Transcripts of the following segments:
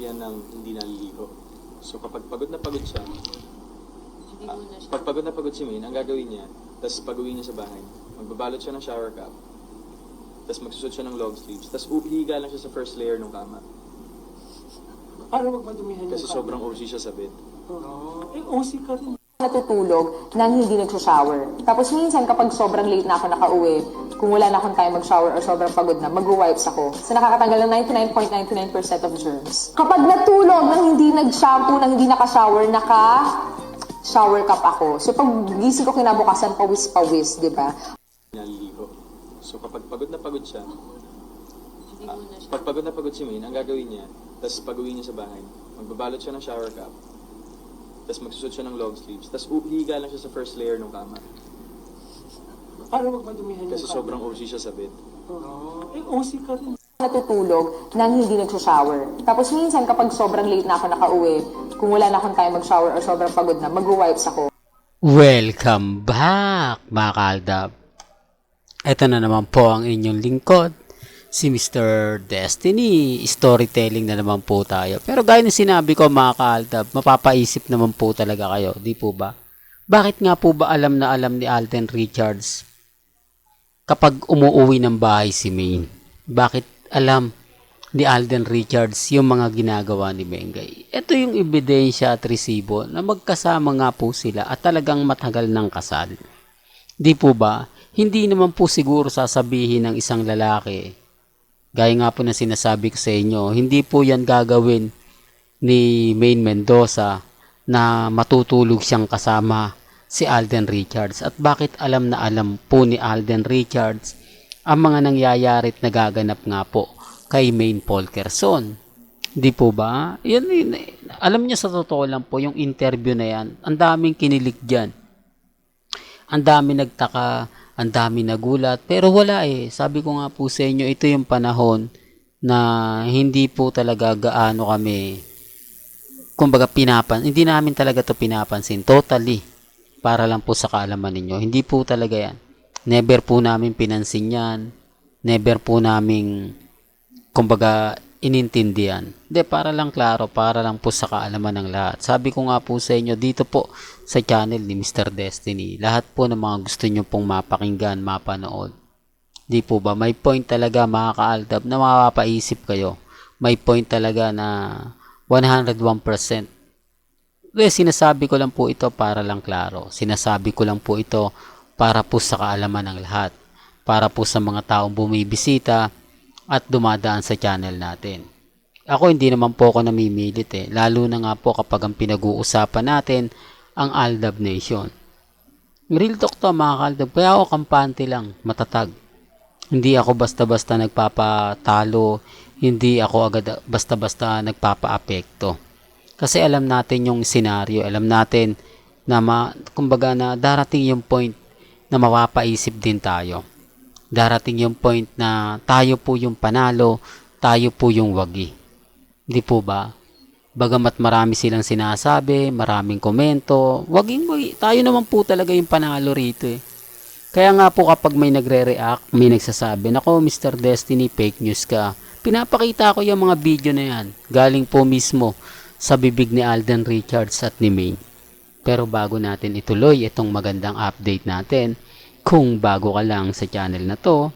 yan ng hindi naliligo. So kapag pagod na pagod siya, Hindi muna siya. pag pagod na pagod si Maine, ang gagawin niya, tapos pag-uwi niya sa bahay, magbabalot siya ng shower cap, tapos magsusot siya ng long sleeves, tapos hihiga lang siya sa first layer ng kama. Para wag madumihan yung Kasi sobrang OC siya sa bed. Eh, OC ka rin. Natutulog nang hindi nag-shower. Tapos minsan kapag sobrang late na ako nakauwi, kung wala na akong time mag-shower or sobrang pagod na, mag-wipes ako. So nakakatanggal ng 99.99% of germs. Kapag natulog nang hindi nag-shampoo, nang hindi naka-shower, naka-shower cap ako. So pag gising ko kinabukasan, pawis-pawis, di ba? Naliligo. So kapag pagod na pagod siya, Hindi muna siya. pag pagod na pagod si Maine, ang gagawin niya, tapos pag-uwi niya sa bahay, magbabalot siya ng shower cap, tapos magsusot siya ng long sleeves, tapos hihiga lang siya sa first layer ng kama. Para wag madumihan yung Kasi sobrang OC siya sa bed. Eh, OC ka rin. Natutulog nang hindi nag-shower. Tapos minsan kapag sobrang late na ako nakauwi, kung wala na akong time mag-shower or sobrang pagod na, mag-wipes ako. Welcome back mga kaaldab. Ito na naman po ang inyong lingkod, si Mr. Destiny. Storytelling na naman po tayo. Pero gaya ng sinabi ko mga kaaldab, mapapaisip naman po talaga kayo, di po ba? Bakit nga po ba alam na alam ni Alden Richards kapag umuuwi ng bahay si Maine? Bakit alam ni Alden Richards yung mga ginagawa ni Mengay? Ito yung ebidensya at resibo na magkasama nga po sila at talagang matagal ng kasal. Di po ba? Hindi naman po siguro sasabihin ng isang lalaki, gaya nga po na sinasabi ko sa inyo, hindi po yan gagawin ni Maine Mendoza na matutulog siyang kasama si Alden Richards. At bakit alam na alam po ni Alden Richards ang mga nangyayari at nagaganap nga po kay Maine Polkerson? Di po ba? Yan, alam niya sa totoo lang po yung interview na yan. Ang daming kinilig dyan. Ang dami nagtaka, ang dami nagulat. Pero wala eh. Sabi ko nga po sa inyo, ito yung panahon na hindi po talaga gaano kami, kumbaga hindi namin talaga to pinapansin. Totally. Para lang po sa kaalaman ninyo. Hindi po talaga yan. Never po namin pinansin yan. Never po namin, kumbaga, inintindihan. Hindi, para lang klaro, para lang po sa kaalaman ng lahat. Sabi ko nga po sa inyo, dito po sa channel ni Mr. Destiny, lahat po ng mga gusto nyo pong mapakinggan, mapanood. Di po ba? May point talaga mga kaaldab na mapapaisip kayo. May point talaga na 101%. Sinasabi ko lang po ito para lang klaro. Sinasabi ko lang po ito para po sa kaalaman ng lahat. Para po sa mga taong bumibisita at dumadaan sa channel natin. Ako hindi naman po ako namimilit eh. Lalo na nga po kapag ang pinag-uusapan natin ang Aldab Nation. Real talk to mga kaaldab. Kaya ako kampante lang, matatag. Hindi ako basta-basta nagpapatalo. Hindi ako agad basta-basta nagpapa-apekto. Kasi alam natin yung senaryo, alam natin na kumbaga na darating yung point na mapapaisip din tayo. Darating yung point na tayo po yung panalo, tayo po yung wagi. Di po ba? Bagamat marami silang sinasabi, maraming komento, wagi. Tayo naman po talaga yung panalo rito eh. Kaya nga po kapag may nagre-react, may nagsasabi, nako Mr. Destiny, fake news ka. Pinapakita ko yung mga video na yan. Galing po mismo sa bibig ni Alden Richards at ni Maine. Pero bago natin ituloy itong magandang update natin, kung bago ka lang sa channel na to,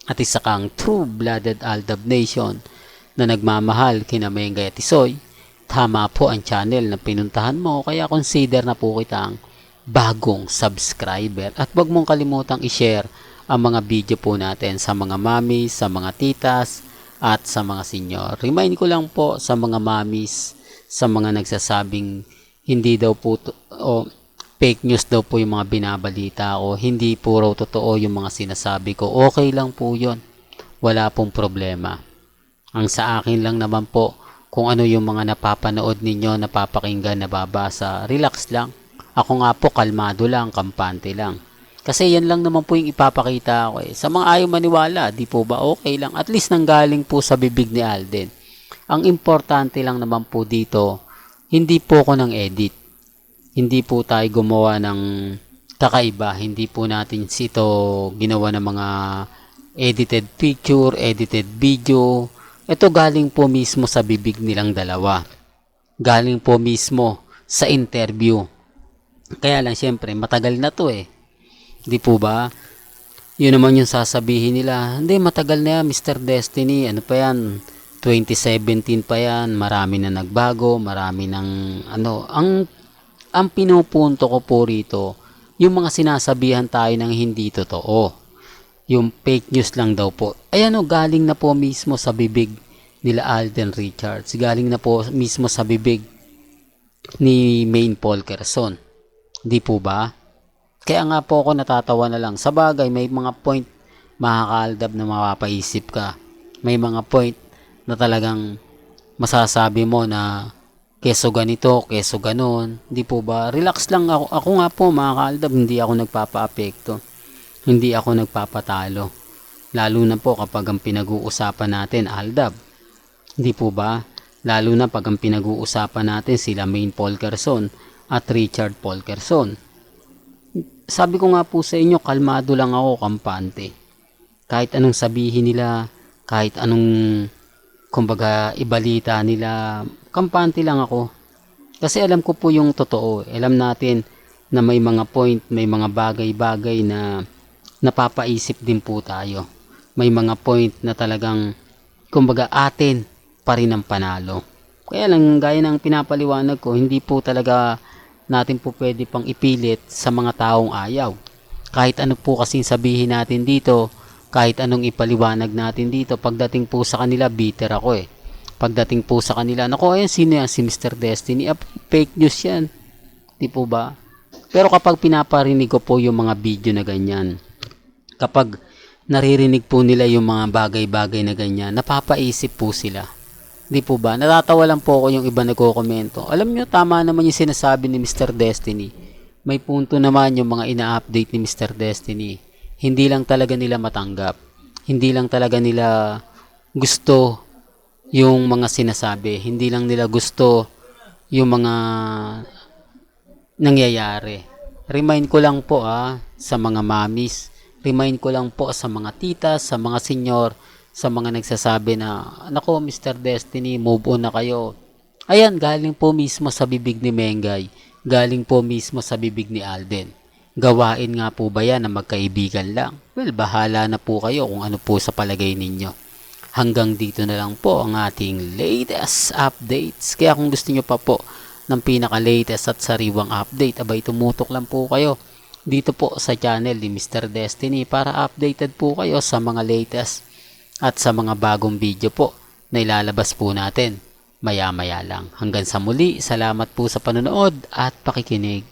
at isa kang true-blooded Aldab Nation na nagmamahal kina Mengay at Isoy, tama po ang channel na pinuntahan mo, kaya consider na po kitang bagong subscriber. At wag mong kalimutang i-share ang mga video po natin sa mga mommies, sa mga titas, at sa mga senior. Remind ko lang po sa mga mommies, sa mga nagsasabing hindi daw po o fake news daw po yung mga binabalita o hindi po raw totoo yung mga sinasabi ko. Okay lang po yun. Wala pong problema. Ang sa akin lang naman po, kung ano yung mga napapanood ninyo, napapakinggan, nababasa, relax lang. Ako nga po, kalmado lang, kampante lang. Kasi yan lang naman po yung ipapakita ko eh. Sa mga ayaw maniwala, di po ba okay lang? At least nanggaling po sa bibig ni Alden. Ang importante lang naman po dito, hindi po ako nang edit. Hindi po tayo gumawa ng kakaiba. Hindi po natin ito ginawa ng mga edited picture, edited video, Ito galing po mismo sa bibig nilang dalawa. Galing po mismo sa interview. Kaya lang syempre matagal na to eh. Di po ba? Yun naman yung sasabihin nila. Hindi, matagal na yan, Mr. Destiny. Ano pa yan? 2017 pa yan. Marami na nagbago. Marami ng ano. Ang pinupunto ko po rito, yung mga sinasabihan tayo ng hindi totoo. Yung fake news lang daw po. Ayan o, galing na po mismo sa bibig nila Alden Richards. Galing na po mismo sa bibig ni Maine Polkerson. Di po ba? Kaya nga po ako natatawa na lang. Sa bagay, may mga point makakaaldab na mapapaisip ka. May mga point na talagang masasabi mo na keso ganito, keso ganon. Di po ba? Relax lang ako. Ako nga po mga kaaldab, hindi ako nagpapa-apekto. Hindi ako nagpapatalo. Lalo na po kapag ang pinag-uusapan natin, aldab. Di po ba? Lalo na pag ang pinag-uusapan natin sila Maine Polkerson at Richard Polkerson. Sabi ko nga po sa inyo, kalmado lang ako, kampante. Kahit anong sabihin nila, kahit anong kumbaga ibalita nila, kampante lang ako. Kasi alam ko po yung totoo. Alam natin na may mga point, may mga bagay-bagay na napapaisip din po tayo. May mga point na talagang kumbaga atin pa rin ang panalo. Kaya lang gaya ng pinapaliwanag ko, hindi po talaga natin po pwede pang ipilit sa mga taong ayaw. Kahit ano po kasing sabihin natin dito, kahit anong ipaliwanag natin dito, pagdating po sa kanila, bitter ako eh. Pagdating po sa kanila, naku, ayan, sino yan? Si Mr. Destiny. Fake news yan. Di po ba? Pero kapag pinaparinig ko po yung mga video na ganyan, kapag naririnig po nila yung mga bagay-bagay na ganyan, napapaisip po sila. Di po ba? Natatawa lang po ako yung iba nagko-komento. Alam nyo, tama naman yung sinasabi ni Mr. Destiny. May punto naman yung mga ina-update ni Mr. Destiny. Hindi lang talaga nila matanggap. Hindi lang talaga nila gusto yung mga sinasabi. Hindi lang nila gusto yung mga nangyayari. Remind ko lang po sa mga mamis. Remind ko lang po sa mga titas, sa mga senyor, sa mga nagsasabi na, nako Mr. Destiny, move on na kayo. Ayan, galing po mismo sa bibig ni Mengay. Galing po mismo sa bibig ni Alden. Gawain nga po ba yan na magkaibigan lang? Well, bahala na po kayo kung ano po sa palagay ninyo. Hanggang dito na lang po ang ating latest updates. Kaya kung gusto nyo pa po ng pinaka-latest at sariwang update, abay tumutok lang po kayo dito po sa channel ni Mr. Destiny para updated po kayo sa mga latest at sa mga bagong video po na ilalabas po natin maya-maya lang. Hanggang sa muli, salamat po sa panonood at pakikinig.